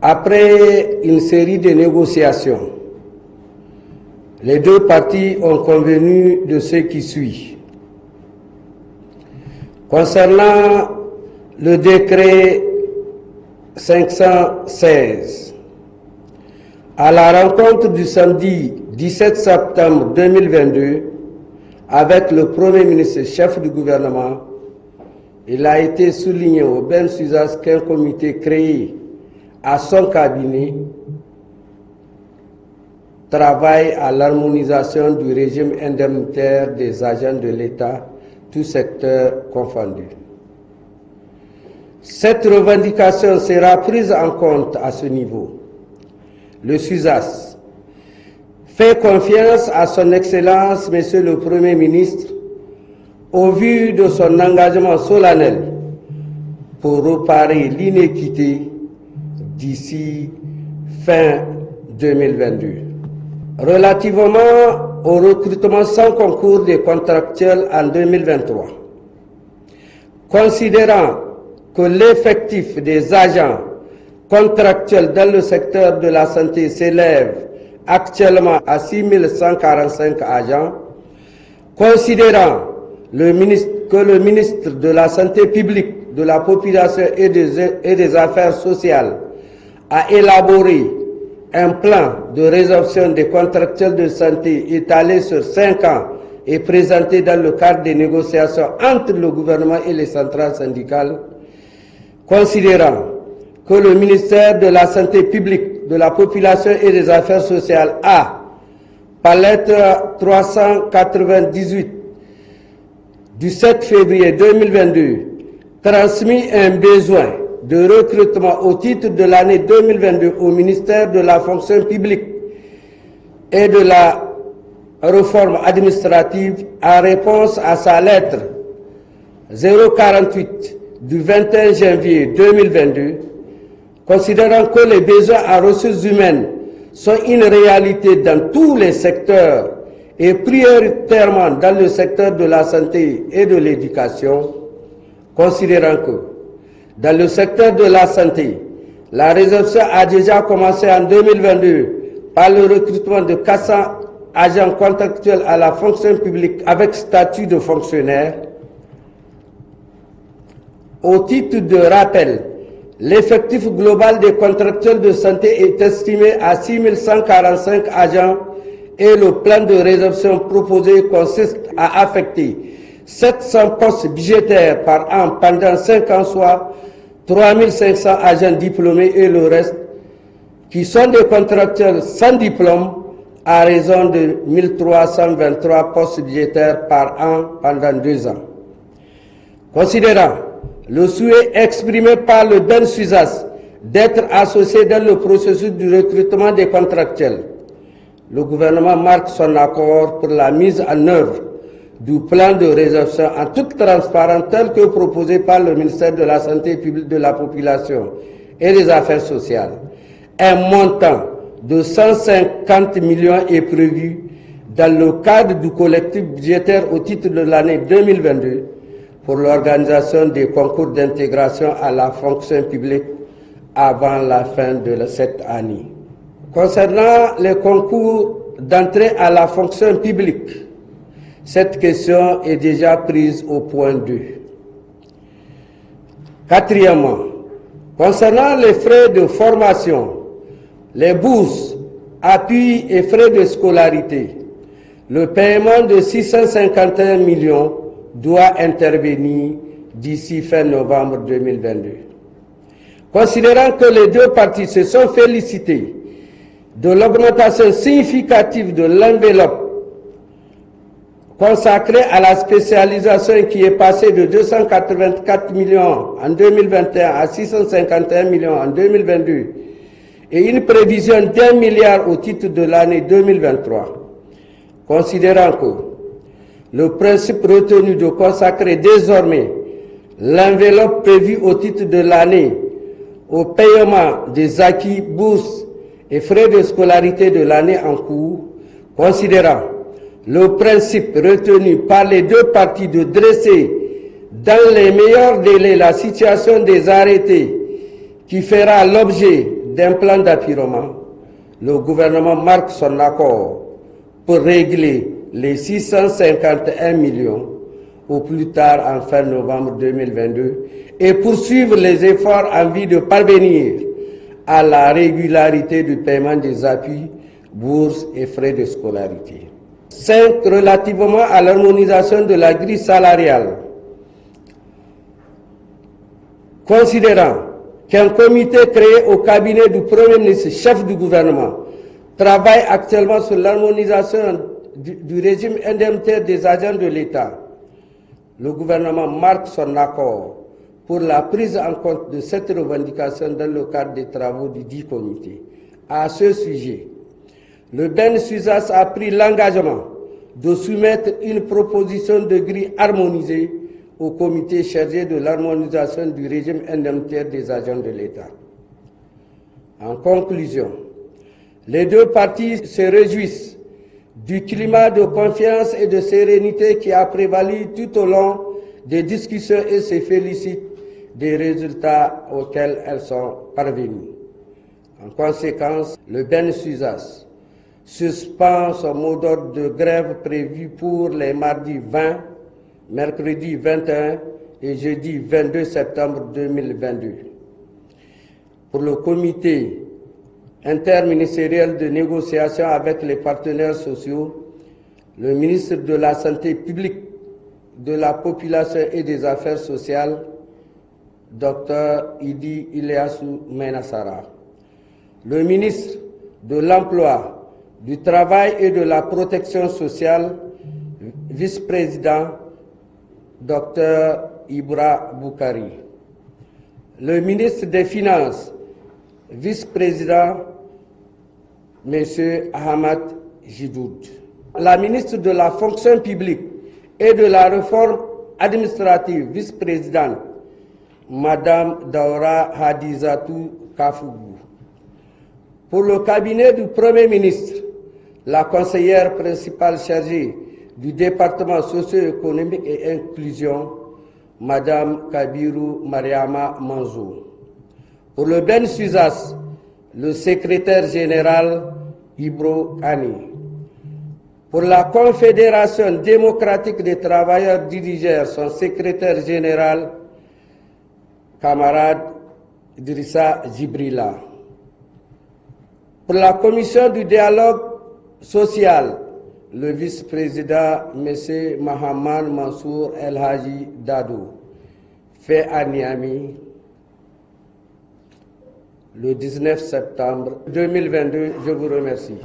Après une série de négociations, les deux parties ont convenu de ce qui suit. Concernant le décret 516, à la rencontre du samedi 17 septembre 2022 avec le Premier ministre chef du gouvernement, il a été souligné au Ben Suzas qu'un comité créé à son cabinet travaille à l'harmonisation du régime indemnitaire des agents de l'État, tous secteurs confondus. Cette revendication sera prise en compte à ce niveau. Le SUSAS fait confiance à son Excellence, Monsieur le Premier ministre, au vu de son engagement solennel pour réparer l'inéquité d'ici fin 2022. Relativement au recrutement sans concours des contractuels en 2023, considérant que l'effectif des agents contractuels dans le secteur de la santé s'élève actuellement à 6 145 agents, considérant que le ministre de la Santé publique, de la Population et des Affaires sociales a élaboré un plan de résorption des contractuels de santé étalé sur 5 ans et présenté dans le cadre des négociations entre le gouvernement et les centrales syndicales, considérant que le ministère de la Santé publique, de la Population et des Affaires sociales a, par lettre 398 du 7 février 2022, transmis un besoin de recrutement au titre de l'année 2022 au ministère de la Fonction publique et de la réforme administrative en réponse à sa lettre 048 du 21 janvier 2022, considérant que les besoins en ressources humaines sont une réalité dans tous les secteurs et prioritairement dans le secteur de la santé et de l'éducation, considérant que dans le secteur de la santé, la résorption a déjà commencé en 2022 par le recrutement de 400 agents contractuels à la fonction publique avec statut de fonctionnaire. Au titre de rappel, l'effectif global des contractuels de santé est estimé à 6 145 agents et le plan de résorption proposé consiste à affecter 700 postes budgétaires par an pendant 5 ans, soit 3 500 agents diplômés et le reste qui sont des contractuels sans diplôme à raison de 1323 postes budgétaires par an pendant 2 ans. Considérant le souhait exprimé par le Ben Suzas d'être associé dans le processus du recrutement des contractuels, le gouvernement marque son accord pour la mise en œuvre du plan de résorption en toute transparence tel que proposé par le ministère de la Santé publique, de la Population et des Affaires sociales. Un montant de 150 millions est prévu dans le cadre du collectif budgétaire au titre de l'année 2022 pour l'organisation des concours d'intégration à la fonction publique avant la fin de cette année. Concernant les concours d'entrée à la fonction publique, cette question est déjà prise au point 2. Quatrièmement, concernant les frais de formation, les bourses, appuis et frais de scolarité, le paiement de 651 millions doit intervenir d'ici fin novembre 2022. Considérant que les deux parties se sont félicitées de l'augmentation significative de l'enveloppe consacrée à la spécialisation qui est passée de 284 millions en 2021 à 651 millions en 2022 et une prévision d'1 milliard au titre de l'année 2023, considérant que le principe retenu de consacrer désormais l'enveloppe prévue au titre de l'année au paiement des acquis, bourses et frais de scolarité de l'année en cours, considérant le principe retenu par les deux parties de dresser dans les meilleurs délais la situation des arrêtés qui fera l'objet d'un plan d'apurement, le gouvernement marque son accord pour régler les 651 millions au plus tard en fin novembre 2022 et poursuivre les efforts en vue de parvenir à la régularité du paiement des appuis, bourses et frais de scolarité. 5. Relativement à l'harmonisation de la grille salariale, considérant qu'un comité créé au cabinet du Premier ministre, chef du gouvernement, travaille actuellement sur l'harmonisation du régime indemnitaire des agents de l'État, le gouvernement marque son accord pour la prise en compte de cette revendication dans le cadre des travaux du dit comité. À ce sujet, le Ben Suzas a pris l'engagement de soumettre une proposition de grille harmonisée au comité chargé de l'harmonisation du régime indemnitaire des agents de l'État. En conclusion, les deux parties se réjouissent du climat de confiance et de sérénité qui a prévalu tout au long des discussions et se félicitent des résultats auxquels elles sont parvenues. En conséquence, le Ben Suzas suspend son mot d'ordre de grève prévu pour les mardis 20, mercredi 21 et jeudi 22 septembre 2022. Pour le comité interministériel de négociation avec les partenaires sociaux, le ministre de la Santé publique, de la Population et des Affaires sociales, Dr Idi Ilyasu Menassara, le ministre de l'Emploi, du Travail et de la Protection sociale, vice-président, Dr Ibra Boukari, le ministre des Finances, vice-président, M. Ahmad Jidoud, la ministre de la Fonction publique et de la Réforme administrative, vice-présidente, Madame Daura Hadizatou Kafougou. Pour le cabinet du Premier ministre, la conseillère principale chargée du département socio-économique et inclusion, Madame Kabiru Mariama Manzou. Pour le Ben Suzas, le secrétaire général Ibro Ani. Pour la Confédération démocratique des travailleurs dirigeurs, son secrétaire général, camarade Idrissa Djibrila. Pour la commission du dialogue social, le vice-président, M. Mahaman Mansour El Haji Dadou, fait à Niamey le 19 septembre 2022. Je vous remercie.